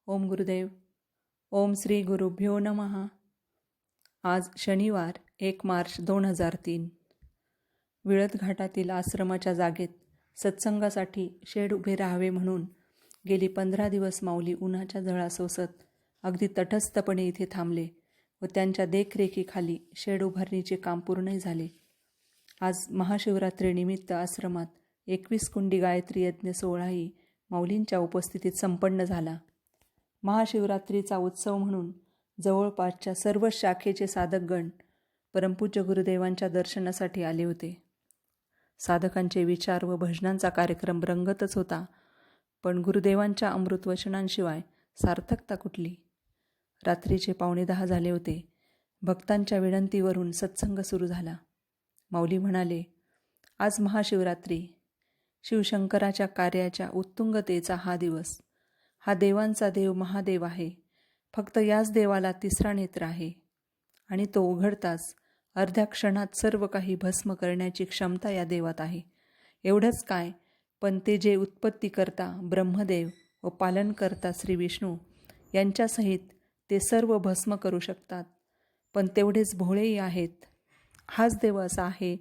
ओम गुरुदेव. ओम श्री गुरुभ्यो नमः. आज शनिवार 1 मार्च 2003. विळद घाटातील आश्रमाच्या जागेत सत्संगासाठी शेड उभे राहावे म्हणून गेली 15 दिवस माऊली उन्हाच्या झळा सोसत अगदी तटस्थपणे इथे थांबले व त्यांच्या देखरेखीखाली शेड उभारणीचे काम पूर्णही झाले. आज महाशिवरात्रीनिमित्त आश्रमात 21 कुंडी गायत्री यज्ञ सोहळाही माऊलींच्या उपस्थितीत संपन्न झाला. महाशिवरात्रीचा उत्सव म्हणून जवळपासच्या सर्व शाखेचे साधकगण परमपूज्य गुरुदेवांच्या दर्शनासाठी आले होते. साधकांचे विचार व भजनांचा कार्यक्रम रंगतच होता, पण गुरुदेवांच्या अमृत वचनांशिवाय सार्थकता कुठली. रात्रीचे 9:15 झाले होते. भक्तांच्या विनंतीवरून सत्संग सुरू झाला. माऊली म्हणाले, आज महाशिवरात्री, शिवशंकराच्या कार्याच्या उत्तुंगतेचा हा दिवस. हा देवांचा देव महादेव आहे. फक्त याच देवाला तिसरा नेत्र आहे आणि तो उघडताच अर्ध्या क्षणात सर्व काही भस्म करण्याची क्षमता या देवात आहे. एवढंच काय, पण ते जे उत्पत्ती करता ब्रह्मदेव व पालन करता श्री विष्णू यांच्यासहित ते सर्व भस्म करू शकतात, पण तेवढेच भोळेही आहेत. हाच देव असा आहे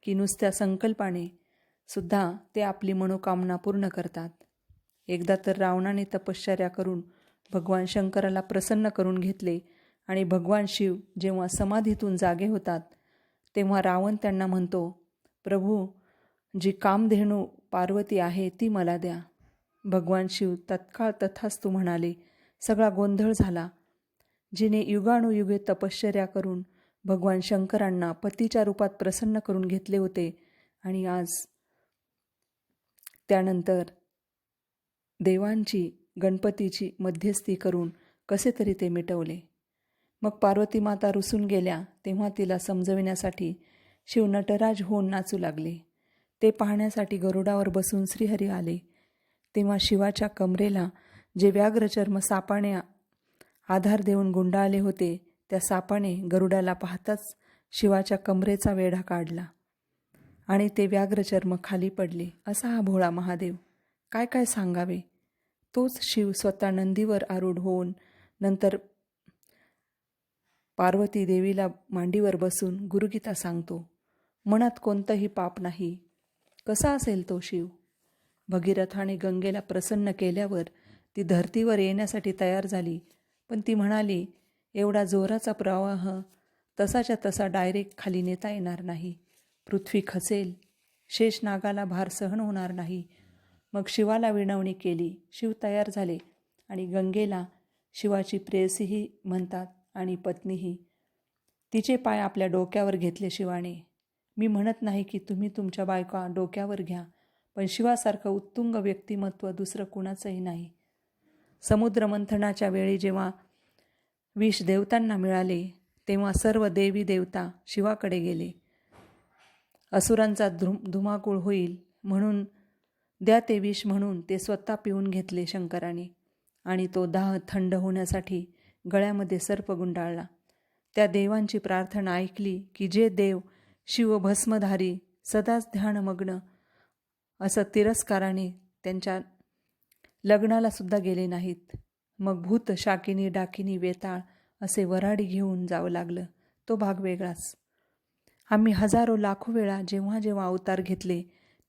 की नुसत्या संकल्पाने सुद्धा ते आपली मनोकामना पूर्ण करतात. एकदा तर रावणाने तपश्चर्या करून भगवान शंकराला प्रसन्न करून घेतले आणि भगवान शिव जेव्हा समाधीतून जागे होतात तेव्हा रावण त्यांना म्हणतो, प्रभू, जी कामधेनू पार्वती आहे ती मला द्या. भगवान शिव तत्काळ तथास्तु म्हणाले. सगळा गोंधळ झाला. जिने युगानुयुगे तपश्चर्या करून भगवान शंकरांना पतीच्या रूपात प्रसन्न करून घेतले होते आणि आज त्यानंतर देवांची गणपतीची मध्यस्थी करून कसे तरी ते मिटवले. मग पार्वती माता रुसून गेल्या तेव्हा तिला समजविण्यासाठी शिव नटराज होऊन नाचू लागले. ते पाहण्यासाठी गरुडावर बसून श्रीहरी आले. तेव्हा शिवाच्या कमरेला जे व्याघ्रचर्म सापाने आधार देऊन गुंडाळले होते त्या सापाने गरुडाला पाहताच शिवाच्या कमरेचा वेढा काढला आणि ते व्याघ्रचर्म खाली पडले. असा हा भोळा महादेव. काय काय सांगावे. तोच शिव स्वतः नंदीवर आरूढ होऊन नंतर पार्वती देवीला मांडीवर बसून गुरुगीता सांगतो. मनात कोणतंही पाप नाही. कसा असेल तो शिव? भगीरथाने गंगेला प्रसन्न केल्यावर ती धर्तीवर येण्यासाठी तयार झाली, पण ती म्हणाली, एवढा जोराचा प्रवाह तसाच्या तसा डायरेक्ट खाली नेता येणार नाही. पृथ्वी खचेल. शेषनागाला भार सहन होणार नाही. मग शिवाला विनवणी केली. शिव तयार झाले आणि गंगेला शिवाची प्रेयसीही म्हणतात आणि पत्नीही. तिचे पाय आपल्या डोक्यावर घेतले शिवाने. मी म्हणत नाही की तुम्ही तुमच्या बायका डोक्यावर घ्या, पण शिवासारखं उत्तुंग व्यक्तिमत्व दुसरं कुणाचंही नाही. समुद्र मंथनाच्या वेळी जेव्हा विष देवतांना मिळाले तेव्हा सर्व देवी देवता शिवाकडे गेले. असुरांचा धुमाकूळ होईल म्हणून द्या ते विष म्हणून ते स्वतः पिऊन घेतले शंकराने आणि तो दाह थंड होण्यासाठी गळ्यामध्ये सर्प गुंडाळला. त्या देवांची प्रार्थना ऐकली की जे देव शिवभस्मधारी सदाच ध्यानमग्न असं तिरस्काराने त्यांच्या लग्नाला सुद्धा गेले नाहीत. मग भूत, शाकिनी, डाकिनी, वेताळ असे वऱ्हाडी घेऊन जावं लागलं. तो भाग वेगळाच. आम्ही हजारो लाखो वेळा जेव्हा जेव्हा अवतार घेतले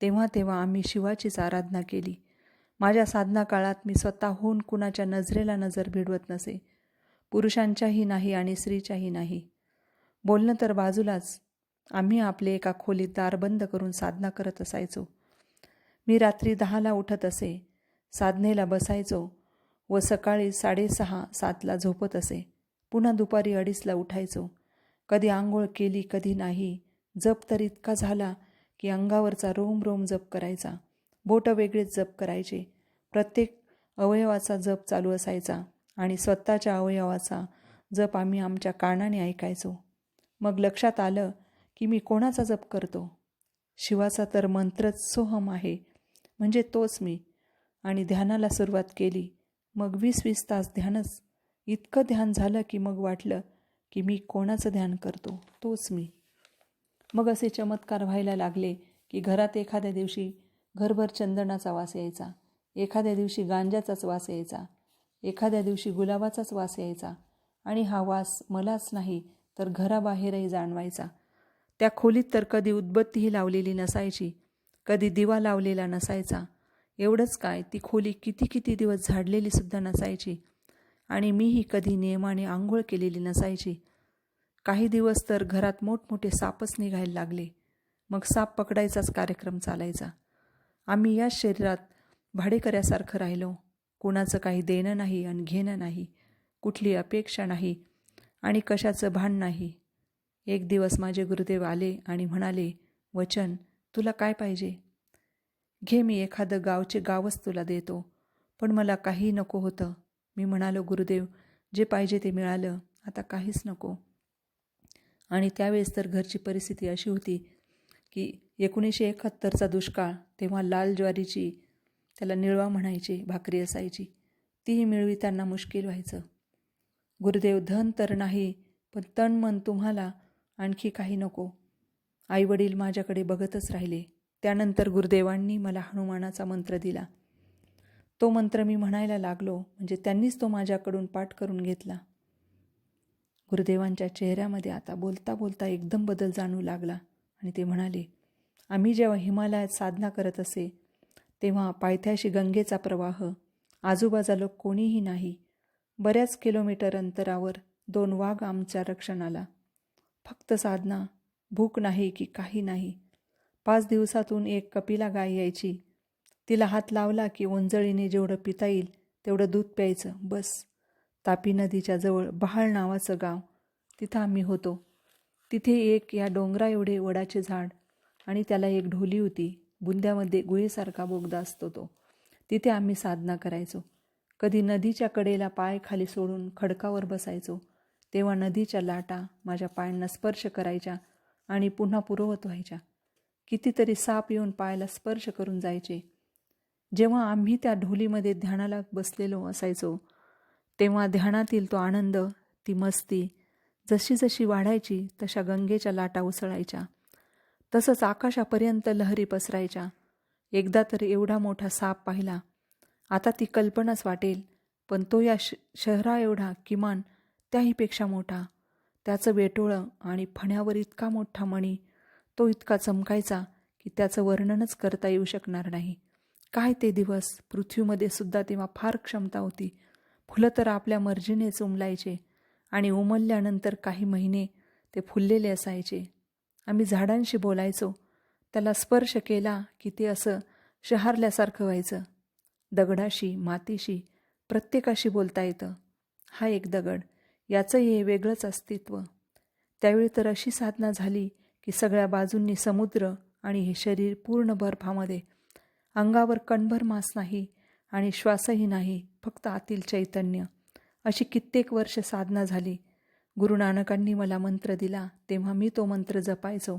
तेव्हा तेव्हा आम्ही शिवाचीच आराधना केली. माझ्या साधना काळात मी स्वतःहून कुणाच्या नजरेला नजर भिडवत नसे. पुरुषांच्याही नाही आणि स्त्रीच्याही नाही. बोलणं तर बाजूलाच. आम्ही आपले एका खोलीत दार बंद करून साधना करत असायचो. मी रात्री 10ला उठत असे, साधनेला बसायचो व सकाळी 6:30-7ला झोपत असे. पुन्हा दुपारी 2:30ला उठायचो. कधी आंघोळ केली, कधी नाही. जप तर इतका झाला की अंगावरचा रोम रोम जप करायचा. बोटं वेगळेच जप करायचे. प्रत्येक अवयवाचा जप चालू असायचा आणि स्वतःच्या अवयवाचा जप आम्ही आमच्या कानाने ऐकायचो. मग लक्षात आलं की मी कोणाचा जप करतो. शिवाचा तर मंत्रच सोहम आहे, म्हणजे तोच मी. आणि ध्यानाला सुरुवात केली. मग 20-20 तास ध्यानच. इतकं ध्यान झालं की मग वाटलं की मी कोणाचं ध्यान करतो, तोच मी. मग असे चमत्कार व्हायला लागले की घरात एखाद्या दिवशी घरभर चंदनाचा वास यायचा, एखाद्या दिवशी गांजाचाच वास यायचा, एखाद्या दिवशी गुलाबाचाच वास यायचा आणि हा वास मलाच नाही तर घराबाहेरही जाणवायचा. त्या खोलीत तर कधी उदबत्तीही लावलेली नसायची, कधी दिवा लावलेला नसायचा. एवढंच काय, ती खोली किती किती दिवस झाडलेली सुद्धा नसायची आणि मीही कधी नियमाने आंघोळ केलेली नसायची. काही दिवस तर घरात मोठमोठे सापच निघायला लागले. मग साप पकडायचाच कार्यक्रम चालायचा. आम्ही याच शरीरात भाडेकऱ्यासारखं राहिलो. कुणाचं काही देणं नाही आणि घेणं नाही, कुठली अपेक्षा नाही आणि कशाचं भान नाही. एक दिवस माझे गुरुदेव आले आणि म्हणाले, वचन, तुला काय पाहिजे? घे, मी एखादं गावच तुला देतो, पण मला काही नको होतं. मी म्हणालो, गुरुदेव, जे पाहिजे ते मिळालं, आता काहीच नको. आणि त्यावेळेस तर घरची परिस्थिती अशी होती की 1971चा दुष्काळ. तेव्हा लाल ज्वारीची, त्याला निळवा म्हणायचे, भाकरी असायची. तीही मिळविताना मुश्किल व्हायचं. गुरुदेव, धन तर नाही, पण तन मन तुम्हाला आणखी काही नको. आईवडील माझ्याकडे बघतच राहिले. त्यानंतर गुरुदेवांनी मला हनुमानाचा मंत्र दिला. तो मंत्र मी म्हणायला लागलो म्हणजे त्यांनीच तो माझ्याकडून पाठ करून घेतला. गुरुदेवांच्या चेहऱ्यामध्ये आता बोलता बोलता एकदम बदल जाणवू लागला आणि ते म्हणाले, आम्ही जेव्हा हिमालयात साधना करत असे तेव्हा पायथ्याशी गंगेचा प्रवाह, आजूबाजूला कोणीही नाही. बऱ्याच किलोमीटर अंतरावर 2 वाघ आमच्या रक्षणाला. फक्त साधना, भूक नाही की काही नाही. 5 दिवसातून एक कपिला गाय यायची. तिला हात लावला की ओंजळीने जेवढं पिता येईल तेवढं दूध प्यायचं, बस. तापी नदीच्या जवळ बहाळ नावाचं गाव, तिथं आम्ही होतो. तिथे एक या डोंगरा एवढे वडाचे झाड आणि त्याला एक ढोली होती. बुंद्यामध्ये गुहेसारखा बोगदा असतो तो. तिथे आम्ही साधना करायचो. कधी नदीच्या कडेला पाय खाली सोडून खडकावर बसायचो, तेव्हा नदीच्या लाटा माझ्या पायांना स्पर्श करायच्या आणि पुन्हा पूर्ववत व्हायच्या. कितीतरी साप येऊन पायाला स्पर्श करून जायचे. जेव्हा आम्ही त्या ढोलीमध्ये ध्यानाला बसलेलो असायचो तेव्हा ध्यानातील तो आनंद, ती मस्ती जशी जशी वाढायची तशा गंगेच्या लाटा उसळायच्या, तसंच आकाशापर्यंत लहरी पसरायच्या. एकदा तर एवढा मोठा साप पाहिला, आता ती कल्पनाच वाटेल, पण तो या शहरा एवढा, किमान त्याहीपेक्षा मोठा. त्याचं वेटोळं आणि फण्यावर इतका मोठा मणी, तो इतका चमकायचा की त्याचं वर्णनच करता येऊ शकणार नाही. काय ते दिवस! पृथ्वीमध्ये सुद्धा तेव्हा फार क्षमता होती. फुलं तर आपल्या मर्जीनेच उमलायचे आणि उमलल्यानंतर काही महिने ते फुललेले असायचे. आम्ही झाडांशी बोलायचो. त्याला स्पर्श केला की ते असं शहारल्यासारखं व्हायचं. दगडाशी, मातीशी, प्रत्येकाशी बोलता येतं. हा एक दगड, याचंही हे वेगळंच अस्तित्व. त्यावेळी तर अशी साधना झाली की सगळ्या बाजूंनी समुद्र आणि हे शरीर पूर्ण बर्फामध्ये. अंगावर कणभर मांस नाही आणि श्वासही नाही, फक्त आतील चैतन्य. अशी कित्येक वर्ष साधना झाली. गुरु नानकांनी मला मंत्र दिला तेव्हा मी तो मंत्र जपायचो.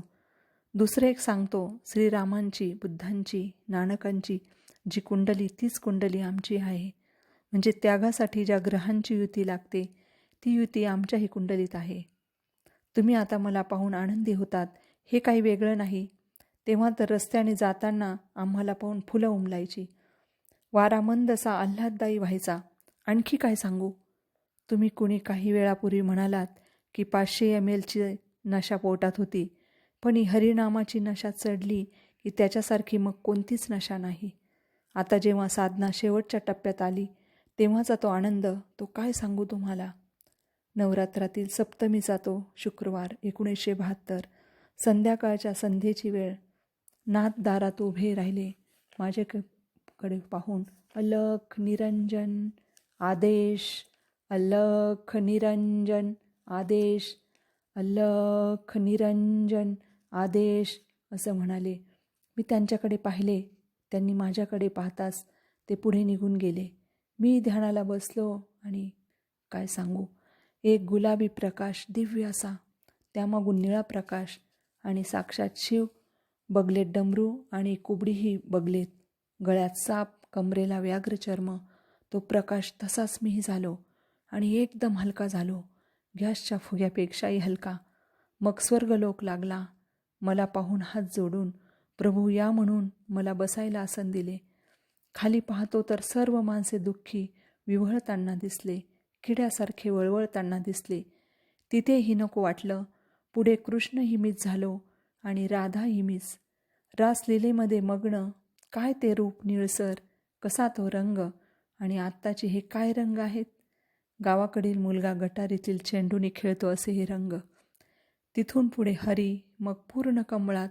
दुसरे एक सांगतो, श्रीरामांची, बुद्धांची, नानकांची जी कुंडली, तीच कुंडली आमची आहे. म्हणजे त्यागासाठी ज्या ग्रहांची युती लागते ती युती आमच्याही कुंडलीत आहे. तुम्ही आता मला पाहून आनंदी होतात, हे काही वेगळं नाही. तेव्हा तर रस्त्याने जाताना आम्हाला पाहून फुलं उमलायची. वारा मंद असा आल्हाददायी व्हायचा. आणखी काय सांगू? तुम्ही कुणी काही वेळापूर्वी म्हणालात की 500 ml नशा पोटात होती, पण ही हरिनामाची नशा चढली की त्याच्यासारखी मग कोणतीच नशा नाही. आता जेव्हा साधना शेवटच्या टप्प्यात आली तेव्हाचा तो आनंद, तो काय सांगू तुम्हाला. नवरात्रातील सप्तमीचा तो शुक्रवार 1972, संध्याकाळच्या संध्येची वेळ. नाथ दारात उभे राहिले. माझ्याकडे पाहून अलख निरंजन आदेश, अलख निरंजन आदेश, अलख निरंजन आदेश असं म्हणाले. मी त्यांच्याकडे पाहिले. त्यांनी माझ्याकडे पाहताच ते पुढे निघून गेले. मी ध्यानाला बसलो आणि काय सांगू, एक गुलाबी प्रकाश दिव्य असा, त्यामागून निळा प्रकाश आणि साक्षात शिव. बगलेत डमरू आणि कुबडीही बगलेत, गळ्यात साप, कमरेला व्याघ्र चर्म. तो प्रकाश तसाच मीही झालो आणि एकदम हलका झालो, गॅसच्या फुग्यापेक्षाही हलका. मग स्वर्गलोक लागला. मला पाहून हात जोडून प्रभू या म्हणून मला बसायला आसन दिले. खाली पाहतो तर सर्व माणसे दुःखी, विव्हळताना दिसले, किड्यासारखे वळवळताना दिसले. तिथेही नको वाटलं. पुढे कृष्णही मीच झालो आणि राधाही मीच. रासलीलेमध्ये मग्न. काय ते रूप निळसर, कसा तो रंग, आणि आत्ताचे हे काय रंग आहेत. गावाकडील मुलगा गटारीतील चेंडूने खेळतो असे हे रंग. तिथून पुढे हरी, मग पूर्ण कमळात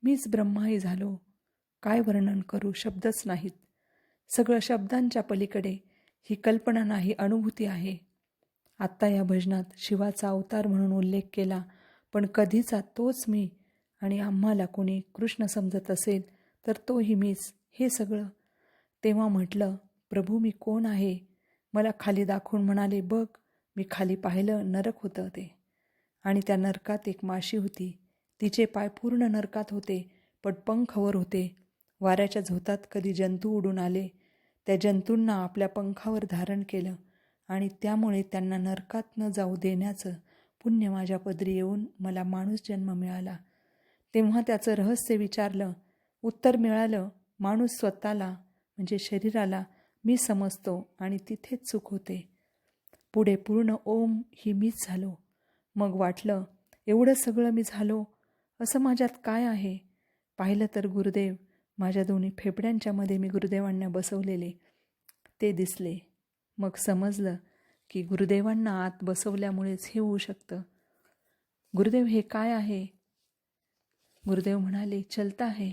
मीच ब्रह्माही झालो. काय वर्णन करू, शब्दच नाहीत. सगळं शब्दांच्या पलीकडे ही कल्पना नाही, अनुभूती आहे. आत्ता या भजनात शिवाचा अवतार म्हणून उल्लेख केला, पण कधीचा तोच मी, आणि आम्हाला कोणी कृष्ण समजत असेल तर तोही मीच. हे सगळं तेव्हा म्हटलं, प्रभू मी कोण आहे. मला खाली दाखवून म्हणाले, बघ. मी खाली पाहिलं, नरक होतं ते, आणि त्या नरकात एक माशी होती. तिचे पाय पूर्ण नरकात होते, पण पंख वर होते. वाऱ्याच्या झोतात कधी जंतू उडून आले, त्या जंतूंना आपल्या पंखावर धारण केलं, आणि त्यामुळे त्यांना नरकात न जाऊ देण्याचं पुण्य माझ्या पदरी येऊन मला माणूस जन्म मिळाला. तेव्हा त्याचं रहस्य विचारलं, उत्तर मिळालं. माणूस स्वतःला म्हणजे शरीराला मी समजतो आणि तिथेच चूक होते. पुढे पूर्ण ओम ही मीच झालो. मग वाटलं, एवढं सगळं मी झालो, असं माझ्यात काय आहे. पाहिलं तर गुरुदेव, माझ्या दोन्ही फेफड्यांच्या मध्ये मी गुरुदेवांना बसवलेले ते दिसले. मग समजलं की गुरुदेवांना आत बसवल्यामुळेच हे होऊ शकतं. गुरुदेव हे काय आहे. गुरुदेव म्हणाले, चलता है,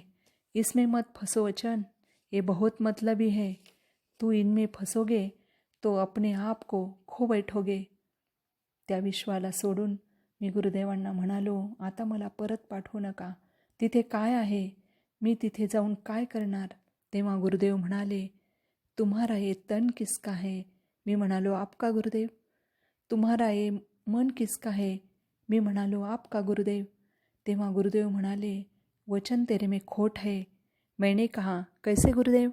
इसमें मत फसो वचन, ये बहुत मतलबी है. तू इनमें फसोगे तो अपने आप को खो बैठोगे. त्या विश्वाला सोडून मी गुरुदेवांना म्हणालो, आता मला परत पाठवू नका. तिथे काय आहे, मी तिथे जाऊन काय करणार. तेव्हा गुरुदेव म्हणाले, तुम्हारा ये तन किसका है. मी म्हणालो, आपका गुरुदेव. तुम्हारा ये मन किसका है. मी म्हणालो, आपका गुरुदेव. तेव्हा गुरुदेव म्हणाले, वचन तेरे में खोट है. मैंने कहा, कैसे गुरुदेव.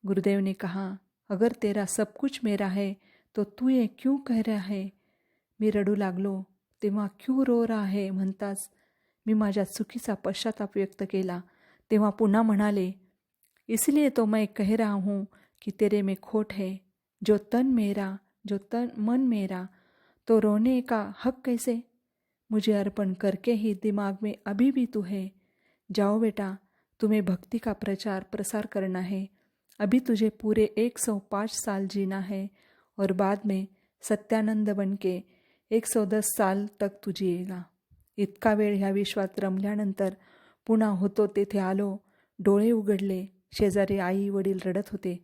गुरुदेव ने कहा, अगर तेरा सब कुछ मेरा है तो तू ये क्यों कह रहा है. मी रडू लागलो. तेव्हा क्यों रो रहा है म्हणताच मी माझ्या चुकीचा पश्चाताप व्यक्त केला. तेव्हा पुन्हा म्हणाले, इसलिए तो मैं कह रहा हूँ कि तेरे में खोट है. जो तन मन मेरा, तो रोने का हक कैसे. मुझे अर्पण करके ही दिमाग में अभी भी तू है. जाओ बेटा, तुम्हें भक्ति का प्रचार प्रसार करना है. अभी तुझे पूरे 105 साल जीना है और बाद में सत्यानंद बन के 110 साल तक तू जिएगा. इतका वेळ ह्या विश्वात रमल्यानंतर पुन्हा होतो तेथे आलो. डोळे उघडले. शेजारी आई वडील रडत होते.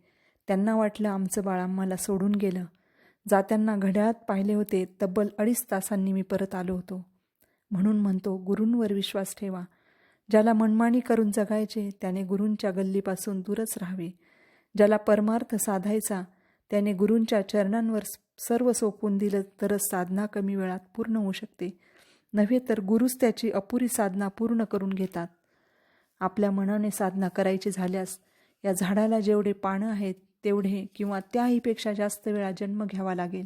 त्यांना वाटलं आमचं बाळ आम्हाला सोडून गेलं. जात्यांना घड्याळात पाहिले होते, तब्बल 2.5 तासांनी मी परत आलो होतो. म्हणून म्हणतो, गुरूंवर विश्वास ठेवा. ज्याला मनमानी करून जगायचे त्याने गुरूंच्या गल्लीपासून दूरच राहावे. ज्याला परमार्थ साधायचा त्याने गुरूंच्या चरणांवर सर्व सोपवून दिलं तरच साधना कमी वेळात पूर्ण होऊ शकते. नव्हे तर गुरुच त्याची अपुरी साधना पूर्ण करून घेतात. आपल्या मनाने साधना करायची झाल्यास या झाडाला जेवढे पानं आहेत तेवढे किंवा त्याहीपेक्षा जास्त वेळा जन्म घ्यावा लागेल.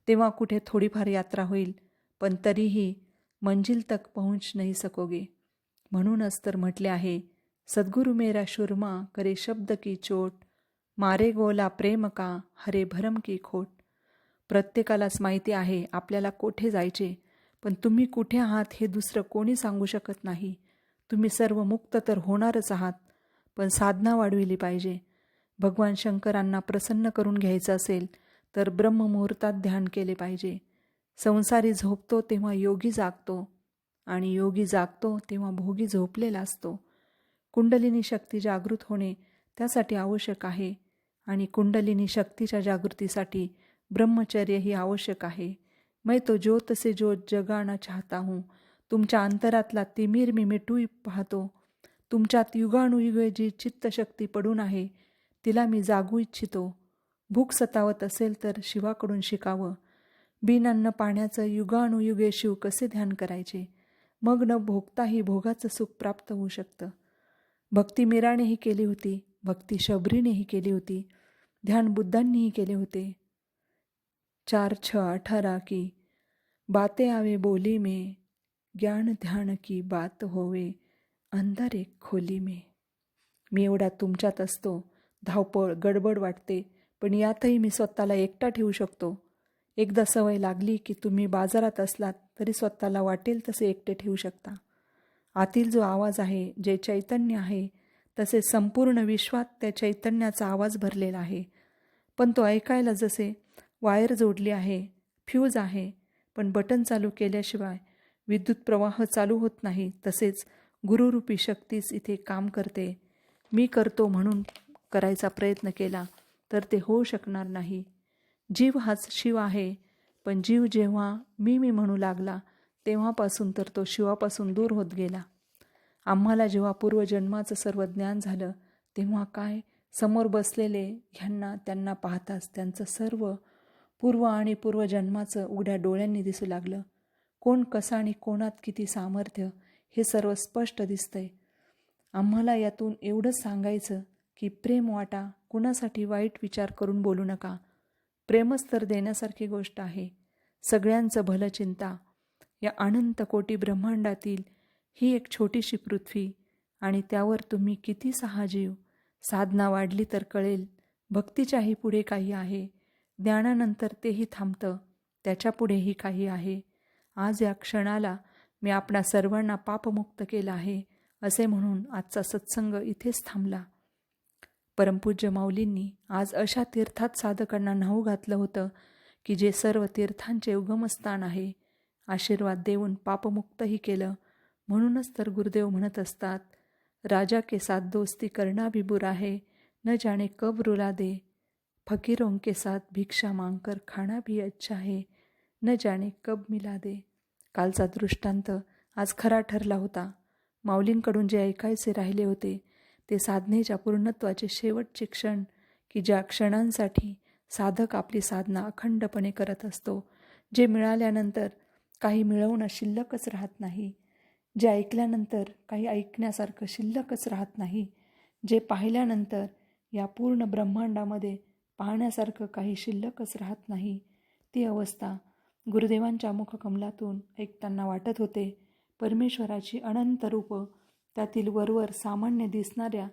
तेव्हा कुठे थोडीफार यात्रा होईल, पण तरीही मंजिल तक पहुंच नाही सकोगे. म्हणूनच तर म्हटले आहे, सद्गुरु मेरा शुरमा करे शब्द की चोट, मारे गोला प्रेम का हरे भरम की खोट. प्रत्येकालाच माहिती आहे आपल्याला कोठे जायचे, पण तुम्ही कुठे आहात हे दुसरं कोणी सांगू शकत नाही. तुम्ही सर्व मुक्त तर होणारच आहात, पण साधना वाढविली पाहिजे. भगवान शंकरांना प्रसन्न करून घ्यायचं असेल तर ब्रह्ममुहूर्तात ध्यान केले पाहिजे. संसारी झोपतो तेव्हा योगी जागतो, आणि योगी जागतो तेव्हा भोगी झोपलेला असतो. कुंडलिनी शक्ती जागृत होणे त्यासाठी आवश्यक आहे, आणि कुंडलिनी शक्तीच्या जागृतीसाठी ब्रह्मचर्य ही आवश्यक आहे. मैं तो ज्योत से ज्योत जगाना चाहता हूँ. तुमच्या अंतरातला तिमीर मी मिटू पाहतो. तुमच्यात युगानुयुगे जी चित्तशक्ती पडून आहे तिला मी जागू इच्छितो. भूक सतावत असेल तर शिवाकडून शिकावं. बिन अन्न पाण्याचं युगानुयुगे शिव कसे ध्यान करायचे. मग न भोगताही भोगाचं सुख प्राप्त होऊ शकतं. भक्ती मीरानेही केली होती, भक्ती शबरीनेही केली होती, ध्यान बुद्धांनीही केले होते. 4:6:18 की बातें आवे बोली में, ज्ञान ध्यान की बात होवे अंदर एक खोली में. मी एवढ्या तुमच्यात असतो. धावपळ गडबड वाटते, पण यातही मी स्वतःला एकटा ठेवू शकतो. एकदा सवय लागली की तुम्ही बाजारात असलात तरी स्वतःला वाटेल तसे एकटे ठेवू शकता. आतील जो आवाज आहे, जे चैतन्य आहे, तसे संपूर्ण विश्वात त्या चैतन्याचा आवाज भरलेला आहे. पण तो ऐकायला जसे वायर जोडली आहे, फ्यूज आहे, पण बटन चालू केल्याशिवाय विद्युत प्रवाह चालू होत नाही, तसेच गुरुरूपी शक्तीच इथे काम करते. मी करतो म्हणून करायचा प्रयत्न केला तर ते होऊ शकणार नाही. जीव हाच शिव आहे, पण जीव जेव्हा मी म्हणू लागला तेव्हापासून तर तो शिवापासून दूर होत गेला. आम्हाला जेव्हा पूर्वजन्माचं सर्व ज्ञान झालं तेव्हा काय, समोर बसलेले ह्यांना त्यांना पाहताच त्यांचं सर्व पूर्व आणि पूर्वजन्माचं उघड्या डोळ्यांनी दिसू लागलं. कोण कसा आणि कोणात किती सामर्थ्य हे सर्व स्पष्ट दिसतंय. आम्हाला यातून एवढंच सांगायचं की प्रेम वाटा, कुणासाठी वाईट विचार करून बोलू नका. प्रेमच तर देण्यासारखी गोष्ट आहे. सगळ्यांचं भलं चिंता. या अनंत कोटी ब्रह्मांडातील ही एक छोटीशी पृथ्वी आणि त्यावर तुम्ही किती 6 जीव. साधना वाढली तर कळेल, भक्तीच्याही पुढे काही आहे. ज्ञानानंतर तेही थांबतं, त्याच्या पुढेही काही आहे. आज या क्षणाला मी आपणा सर्वांना पापमुक्त केलं आहे असे म्हणून आजचा सत्संग इथेच थांबला. परमपूज्य माऊलींनी आज अशा तीर्थात साधकांना न्हाऊ घातलं होतं की जे सर्व तीर्थांचे उगमस्थान आहे. आशीर्वाद देऊन पापमुक्तही केलं. म्हणूनच तर गुरुदेव म्हणत असतात, राजा के साथ दोस्ती करना भी बुरा है, न जाने कब रुला दे. फकीरों के साथ भिक्षा मांगकर खाना भी अच्छा है, न जाने कब मिला दे. कालचा दृष्टांत आज खरा ठरला होता. माऊलींकडून जे ऐकायचे राहिले होते ते साधनेच्या पूर्णत्वाचे शेवटचे क्षण, की ज्या क्षणांसाठी साधक आपली साधना अखंडपणे करत असतो. जे मिळाल्यानंतर काही मिळवणं शिल्लकच राहत नाही. जे ऐकल्यानंतर काही ऐकण्यासारखं शिल्लकच राहत नाही. जे पाहिल्यानंतर या पूर्ण ब्रह्मांडामध्ये पाहण्यासारखं काही शिल्लकच राहत नाही. ती अवस्था गुरुदेवांच्या मुखकमलातून ऐकताना वाटत होते. परमेश्वराची अनंत रूपं, त्यातील वरवर सामान्य दिसणाऱ्या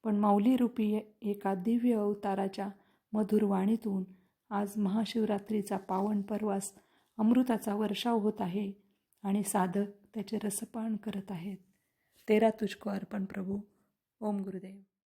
पण माऊलीरूपी एका दिव्य अवताराच्या मधुर वाणीतून आज महाशिवरात्रीचा पावन पर्वास अमृताचा वर्षाव होत आहे आणि साधक त्याचे रसपान करत आहेत. तेरा तुझको अर्पण प्रभू. ओम गुरुदेव.